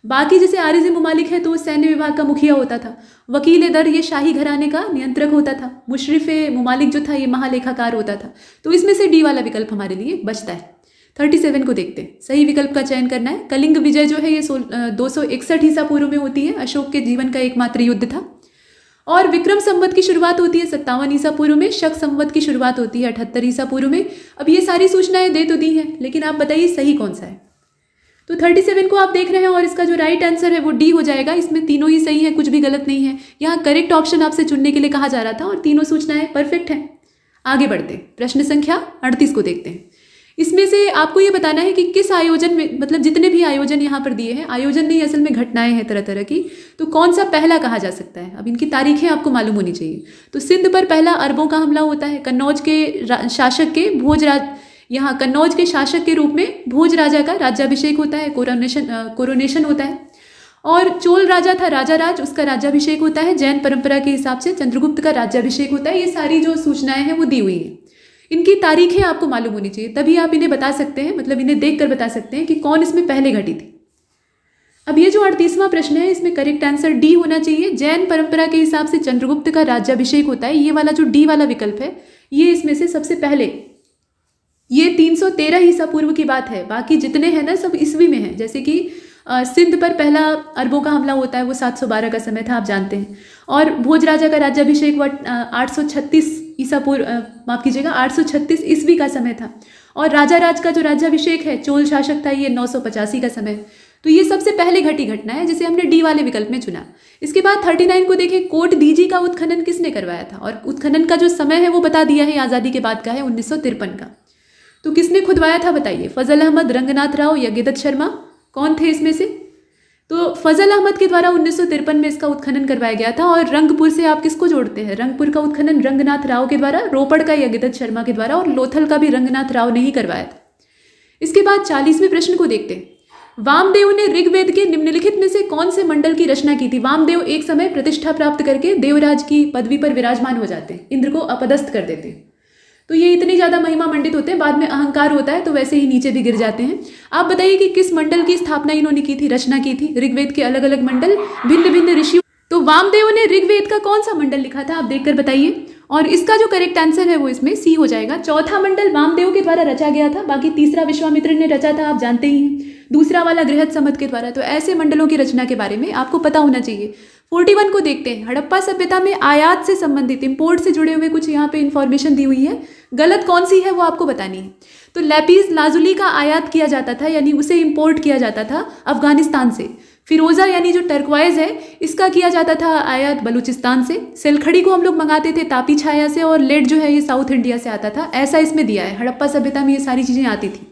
S2: बाकी जैसे आरिज़ मुमालिक है तो वो सैन्य विभाग का मुखिया होता था। वकील दर ये शाही घराने का नियंत्रक होता था। मुशरिफ मुमालिक जो था ये महालेखाकार होता था। तो इसमें से डी वाला विकल्प हमारे लिए बचता है। 37 को देखते हैं, सही विकल्प का चयन करना है। कलिंग विजय जो है ये 261 ईसा पूर्व में होती है, अशोक के जीवन का एकमात्र युद्ध था। और विक्रम संवत की शुरुआत होती है 57 ईसा पूर्व में, शक संवत की शुरुआत होती है 78 ईसा पूर्व में। अब ये सारी सूचनाएं दे तो दी हैं, लेकिन आप बताइए सही कौन सा है। तो 37 को आप देख रहे हैं और इसका जो राइट आंसर है वो डी हो जाएगा। इसमें तीनों ही सही है, कुछ भी गलत नहीं है। यहाँ करेक्ट ऑप्शन आपसे चुनने के लिए कहा जा रहा था और तीनों सूचनाएं परफेक्ट हैं। आगे बढ़ते हैं, प्रश्न संख्या 38 को देखते हैं। इसमें से आपको ये बताना है कि किस आयोजन में, मतलब जितने भी आयोजन यहाँ पर दिए हैं, आयोजन नहीं असल में घटनाएं हैं तरह तरह की, तो कौन सा पहला कहा जा सकता है। अब इनकी तारीखें आपको मालूम होनी चाहिए। तो सिंध पर पहला अरबों का हमला होता है। कन्नौज के शासक के यहाँ कन्नौज के शासक के रूप में भोज राजा का राज्याभिषेक होता है, कोरोनेशन होता है। और चोल राजा था राजा राज, उसका राज्याभिषेक होता है। जैन परंपरा के हिसाब से चंद्रगुप्त का राज्याभिषेक होता है। ये सारी जो सूचनाएं हैं वो दी हुई हैं। इनकी तारीखें आपको मालूम होनी चाहिए, तभी आप इन्हें बता सकते हैं, मतलब इन्हें देखकर बता सकते हैं कि कौन इसमें पहले घटी थी। अब ये जो 38वां प्रश्न है, इसमें करेक्ट आंसर डी होना चाहिए। जैन परंपरा के हिसाब से चंद्रगुप्त का राज्याभिषेक होता है। ये वाला जो डी वाला विकल्प है ये इसमें से सबसे पहले, ये 313 ईसा पूर्व की बात है। बाकी जितने हैं ना सब ईस्वी में हैं। जैसे कि सिंध पर पहला अरबों का हमला होता है, वो 712 का समय था, आप जानते हैं। और भोज राजा का राज्याभिषेक 836 ईसा पूर्व, माफ कीजिएगा 836 ईस्वी का समय था। और राजा राज का जो राज्याभिषेक है, चोल शासक था, ये 985 का समय। तो ये सबसे पहले घटी घटना है जिसे हमने डी वाले विकल्प में चुना। इसके बाद 39 को देखें, कोट डीजी का उत्खनन किसने करवाया था, और उत्खनन का जो समय है वो बता दिया है, आज़ादी के बाद का है, 1953 का। तो किसने खुदवाया था बताइए, फजल अहमद, रंगनाथ राव या गिदत शर्मा, कौन थे इसमें से? तो फजल अहमद के द्वारा 1953 में इसका उत्खनन करवाया गया था। और रंगपुर से आप किसको जोड़ते हैं, रंगपुर का उत्खनन रंगनाथ राव के द्वारा, रोपड़ का या गिदत शर्मा के द्वारा, और लोथल का भी रंगनाथ राव ने ही करवाया था। इसके बाद 40वें प्रश्न को देखते हैं। वामदेव ने ऋग्वेद के निम्नलिखित में से कौन से मंडल की रचना की थी? वामदेव एक समय प्रतिष्ठा प्राप्त करके देवराज की पदवी पर विराजमान हो जाते हैं, इंद्र को अपदस्थ कर देते हैं। तो ये इतनी ज़्यादा महिमा मंडित होते हैं, बाद में अहंकार होता है तो वैसे ही नीचे भी गिर जाते हैं। आप बताइए कि किस मंडल की स्थापना इन्होंने की थी, रचना की थी? ऋग्वेद के अलग अलग मंडल, भिन्न भिन्न ऋषियों। तो वामदेव ने ऋग्वेद का कौन सा मंडल लिखा था, आप देखकर बताइए। और इसका जो करेक्ट आंसर है वो इसमें सी हो जाएगा। चौथा मंडल वामदेव के द्वारा रचा गया था, बाकी तीसरा विश्वामित्र ने रचा था, आप जानते ही हैं। दूसरा वाला गृहस्थ सम्मत के द्वारा। तो ऐसे मंडलों की रचना के बारे में आपको पता होना चाहिए। 41 को देखते हैं। हड़प्पा सभ्यता में आयात से संबंधित, इंपोर्ट से जुड़े हुए कुछ यहाँ पे इंफॉर्मेशन दी हुई है, गलत कौन सी है वो आपको बतानी है। तो लैपिस लाजुली का आयात किया जाता था, यानी उसे इंपोर्ट किया जाता था अफगानिस्तान से। फिरोजा यानी जो टर्कवाइज है, इसका किया जाता था आयात बलूचिस्तान से। सेलखड़ी को हम लोग मंगाते थे तापी छाया से, और लेड जो है ये साउथ इंडिया से आता था। ऐसा इसमें दिया है, हड़प्पा सभ्यता में ये सारी चीज़ें आती थी।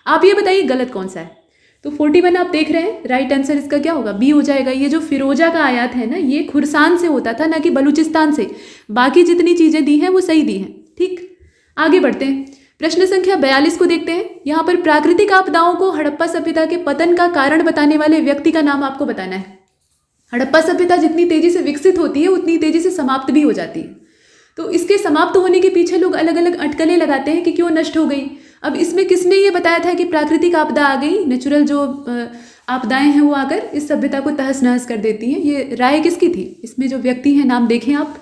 S2: आप ये बताइए गलत कौन सा है। तो 41 आप देख रहे हैं, राइट आंसर इसका क्या होगा, बी हो जाएगा। ये जो फिरोजा का आयात है ना, ये खुरसान से होता था, ना कि बलूचिस्तान से। बाकी जितनी चीज़ें दी हैं वो सही दी हैं। ठीक, आगे बढ़ते हैं। प्रश्न संख्या 42 को देखते हैं। यहाँ पर प्राकृतिक आपदाओं को हड़प्पा सभ्यता के पतन का कारण बताने वाले व्यक्ति का नाम आपको बताना है। हड़प्पा सभ्यता जितनी तेजी से विकसित होती है उतनी तेजी से समाप्त भी हो जाती है। तो इसके समाप्त होने के पीछे लोग अलग अलग अटकलें लगाते हैं कि क्यों नष्ट हो गई। अब इसमें किसने ये बताया था कि प्राकृतिक आपदा आ गई, नेचुरल जो आपदाएं हैं वो आकर इस सभ्यता को तहस नहस कर देती हैं, ये राय किसकी थी? इसमें जो व्यक्ति हैं नाम देखें आप,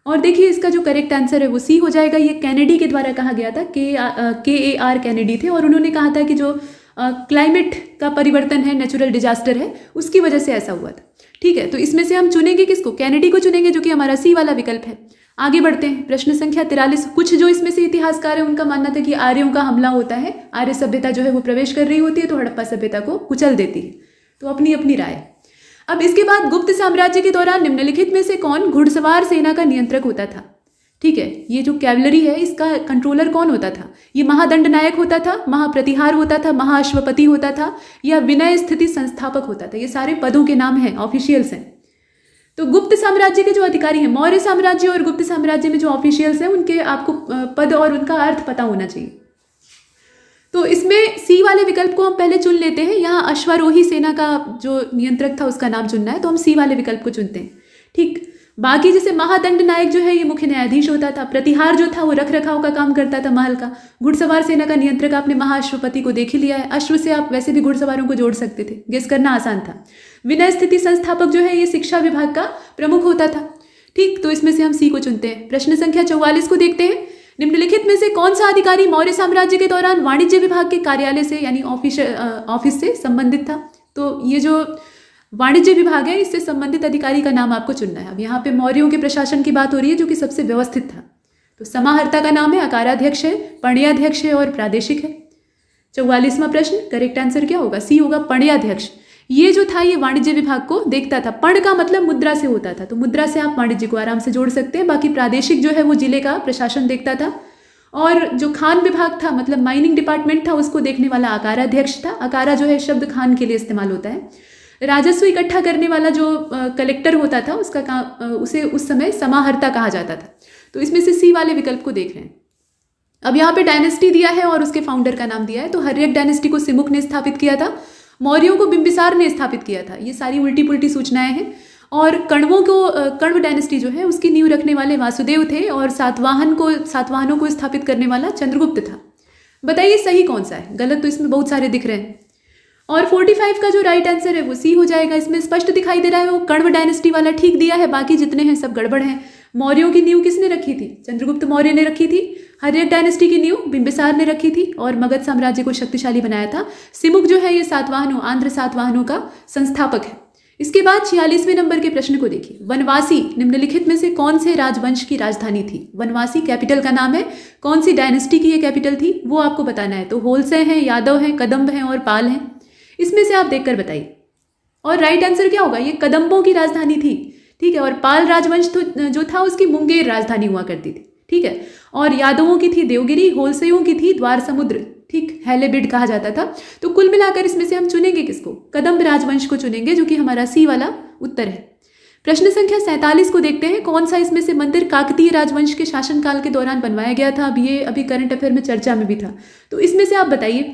S2: और देखिए इसका जो करेक्ट आंसर है वो सी हो जाएगा। ये कैनेडी के द्वारा कहा गया था, KAR कैनेडी थे, और उन्होंने कहा था कि जो क्लाइमेट का परिवर्तन है, नेचुरल डिजास्टर है, उसकी वजह से ऐसा हुआ था। ठीक है, तो इसमें से हम चुनेंगे किसको? कैनेडी को चुनेंगे, जो कि हमारा सी वाला विकल्प है। आगे बढ़ते हैं, प्रश्न संख्या 43। कुछ जो इसमें से इतिहासकार है उनका मानना था कि आर्यों का हमला होता है, आर्य सभ्यता जो है वो प्रवेश कर रही होती है तो हड़प्पा सभ्यता को कुचल देती है। तो अपनी अपनी राय। अब इसके बाद गुप्त साम्राज्य के दौरान निम्नलिखित में से कौन घुड़सवार सेना का नियंत्रक होता था? ठीक है, ये जो कैवलरी है इसका कंट्रोलर कौन होता था? ये महादंड नायक होता था, महाप्रतिहार होता था, महाअश्वपति होता था, या विनय स्थिति संस्थापक होता था? ये सारे पदों के नाम हैं, ऑफिशियल्स हैं। तो गुप्त साम्राज्य के जो अधिकारी हैं, मौर्य साम्राज्य और गुप्त साम्राज्य में जो ऑफिशियल्स हैं उनके आपको पद और उनका अर्थ पता होना चाहिए। तो इसमें सी वाले विकल्प को हम पहले चुन लेते हैं। यहाँ अश्वारोही सेना का जो नियंत्रक था उसका नाम चुनना है, तो हम सी वाले विकल्प को चुनते हैं। ठीक, बाकी जैसे महादंड नायक जो है ये मुख्य न्यायाधीश होता था, प्रतिहार जो था वो रख रखाव का काम करता था महल का, घुड़सवार सेना का नियंत्रक आपने महाअश्वपति को देख ही लिया है, अश्व से आप वैसे भी घुड़सवारों को जोड़ सकते थे, गेस करना आसान था। विनय स्थिति संस्थापक जो है ये शिक्षा विभाग का प्रमुख होता था। ठीक, तो इसमें से हम सी को चुनते हैं। प्रश्न संख्या 44 को देखते हैं। निम्नलिखित में से कौन सा अधिकारी मौर्य साम्राज्य के दौरान वाणिज्य विभाग के कार्यालय से यानी ऑफिस से संबंधित था? तो ये जो वाणिज्य विभाग है इससे संबंधित अधिकारी का नाम आपको चुनना है। अब यहाँ पे मौर्यों के प्रशासन की बात हो रही है जो कि सबसे व्यवस्थित था। तो समाहर्ता का नाम है, अकाराध्यक्ष है, पण्याध्यक्ष है और प्रादेशिक है। 44वां प्रश्न, करेक्ट आंसर क्या होगा? सी होगा, पण्याध्यक्ष। ये जो था ये वाणिज्य विभाग को देखता था। पर्ण का मतलब मुद्रा से होता था, तो मुद्रा से आप वाणिज्य को आराम से जोड़ सकते हैं। बाकी प्रादेशिक जो है वो जिले का प्रशासन देखता था, और जो खान विभाग था मतलब माइनिंग डिपार्टमेंट था उसको देखने वाला अकाराध्यक्ष था। अकारा जो है शब्द खान के लिए इस्तेमाल होता है। राजस्व इकट्ठा करने वाला जो कलेक्टर होता था उसका काम, उसे उस समय समाहर्ता कहा जाता था। तो इसमें से सी वाले विकल्प को देख रहे हैं। अब यहाँ पे डायनेस्टी दिया है और उसके फाउंडर का नाम दिया है। तो हर्यक डायनेस्टी को सिमुक ने स्थापित किया था, मौर्यों को बिंबिसार ने स्थापित किया था। ये सारी उल्टी पुल्टी सूचनाएं हैं। और कण्व डायनेस्टी जो है उसकी नींव रखने वाले वासुदेव थे, और सातवाहनों को स्थापित करने वाला चंद्रगुप्त था। बताइए सही कौन सा है? गलत तो इसमें बहुत सारे दिख रहे हैं। और 45 का जो राइट आंसर है वो सी हो जाएगा। इसमें स्पष्ट दिखाई दे रहा है वो कण्व डायनेस्टी वाला ठीक दिया है, बाकी जितने हैं सब गड़बड़ हैं। मौर्यों की नींव किसने रखी थी? चंद्रगुप्त मौर्य ने रखी थी। हर्यक डायनेस्टी की नींव बिंबिसार ने रखी थी और मगध साम्राज्य को शक्तिशाली बनाया था। सिमुक जो है ये आंध्र सातवाहनों का संस्थापक है। इसके बाद 46वें नंबर के प्रश्न को देखिए। वनवासी निम्नलिखित में से कौन से राजवंश की राजधानी थी? वनवासी कैपिटल का नाम है। कौन सी डायनेस्टी की ये कैपिटल थी वो आपको बताना है। तो होलसे हैं, यादव हैं, कदम्ब हैं और पाल हैं। इसमें से आप देखकर बताइए। और राइट आंसर क्या होगा? ये कदम्बों की राजधानी थी। ठीक है, और पाल राजवंश जो था उसकी मुंगेर राजधानी हुआ करती थी। ठीक है, और यादवों की थी देवगिरी, होलसेयों की थी द्वार समुद्र। ठीक, हैलेबिड कहा जाता था। तो कुल मिलाकर इसमें से हम चुनेंगे किसको? कदम्ब राजवंश को चुनेंगे, जो कि हमारा सी वाला उत्तर है। प्रश्न संख्या 47 को देखते हैं। कौन सा इसमें से मंदिर काकतीय राजवंश के शासनकाल के दौरान बनवाया गया था? अब ये अभी करंट अफेयर में चर्चा में भी था। तो इसमें से आप बताइए।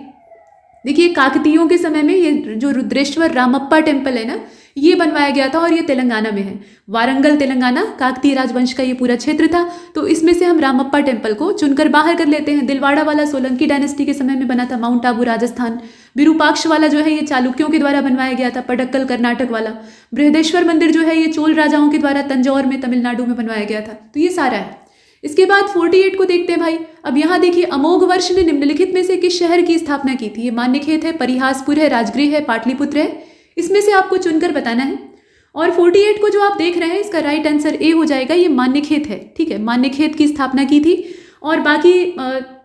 S2: देखिए, काकतीयों के समय में ये जो रुद्रेश्वर रामप्पा टेम्पल है ना, ये बनवाया गया था और ये तेलंगाना में है। वारंगल तेलंगाना काकतीय राजवंश का ये पूरा क्षेत्र था। तो इसमें से हम रामप्पा टेम्पल को चुनकर बाहर कर लेते हैं। दिलवाड़ा वाला सोलंकी डायनेस्टी के समय में बना था, माउंट आबू राजस्थान। विरूपाक्ष वाला जो है ये चालुक्यों के द्वारा बनवाया गया था, पडक्कल कर्नाटक वाला। बृहदेश्वर मंदिर जो है ये चोल राजाओं के द्वारा तंजौर में तमिलनाडु में बनवाया गया था। तो ये सारा है। इसके बाद 48 को देखते हैं भाई। अब यहाँ देखिए, अमोघ वर्ष ने निम्नलिखित में से किस शहर की स्थापना की थी? ये मान्यखेत है, परिहासपुर है, राजगृह है, पाटलिपुत्र है। इसमें से आपको चुनकर बताना है। और 48 को जो आप देख रहे हैं इसका राइट आंसर ए हो जाएगा। ये मान्यखेत है। ठीक है, मान्यखेत की स्थापना की थी। और बाकी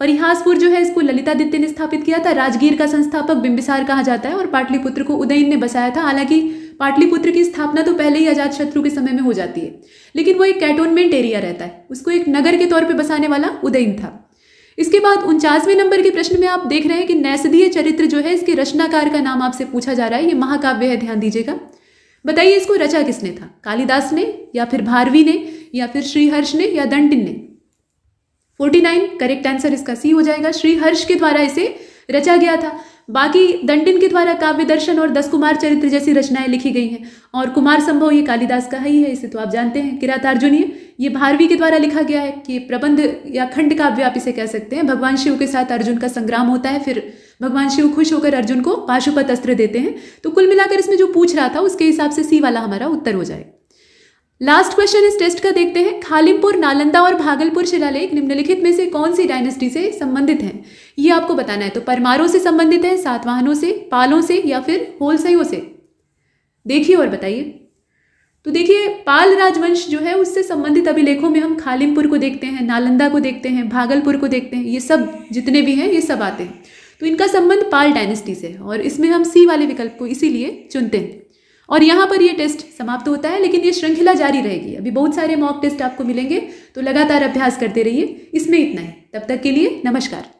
S2: परिहासपुर जो है इसको ललितादित्य ने स्थापित किया था। राजगीर का संस्थापक बिंबिसार कहा जाता है और पाटलिपुत्र को उदयन ने बसाया था। हालांकि पाटलिपुत्र की स्थापना तो पहले ही अजातशत्रु के समय में हो जाती है, लेकिन वो एक कैंटोनमेंट एरिया रहता है, उसको एक नगर के तौर पे बसाने वाला उदयन था। इसके बाद 49वें नंबर के प्रश्न में आप देख रहे हैं कि नैषधीय चरित्र जो है इसके रचनाकार का नाम आपसे पूछा जा रहा है। ये महाकाव्य है, ध्यान दीजिएगा। बताइए इसको रचा किसने था? कालिदास ने, या फिर भारवी ने, या फिर श्रीहर्ष ने, या दंटिन ने? 49 करेक्ट आंसर इसका सी हो जाएगा। श्रीहर्ष के द्वारा इसे रचा गया था। बाकी दंटिन के द्वारा काव्य दर्शन और 10 कुमार चरित्र जैसी रचनाएं लिखी गई हैं। और कुमार संभव ये कालिदास का ही है, इसे तो आप जानते हैं। किरातार्जुनीय ये भारवी के द्वारा लिखा गया है कि प्रबंध या खंड काव्य आप इसे कह सकते हैं। भगवान शिव के साथ अर्जुन का संग्राम होता है, फिर भगवान शिव खुश होकर अर्जुन को पाशुपत अस्त्र देते हैं। तो कुल मिलाकर इसमें जो पूछ रहा था उसके हिसाब से सी वाला हमारा उत्तर हो जाए। लास्ट क्वेश्चन इस टेस्ट का देखते हैं। खालिमपुर, नालंदा और भागलपुर शिलालेख निम्नलिखित में से कौन सी डायनेस्टी से संबंधित हैं? ये आपको बताना है। तो परमारों से संबंधित है, सातवाहनों से, पालों से, या फिर होलसेयों से? देखिए और बताइए। तो देखिए पाल राजवंश जो है उससे संबंधित अभिलेखों में हम खालिमपुर को देखते हैं, नालंदा को देखते हैं, भागलपुर को देखते हैं, ये सब जितने भी हैं ये सब आते हैं। तो इनका संबंध पाल डायनेस्टी से है और इसमें हम सी वाले विकल्प को इसीलिए चुनते हैं। और यहाँ पर ये टेस्ट समाप्त होता है, लेकिन ये श्रृंखला जारी रहेगी। अभी बहुत सारे मॉक टेस्ट आपको मिलेंगे, तो लगातार अभ्यास करते रहिए। इसमें इतना ही, तब तक के लिए नमस्कार।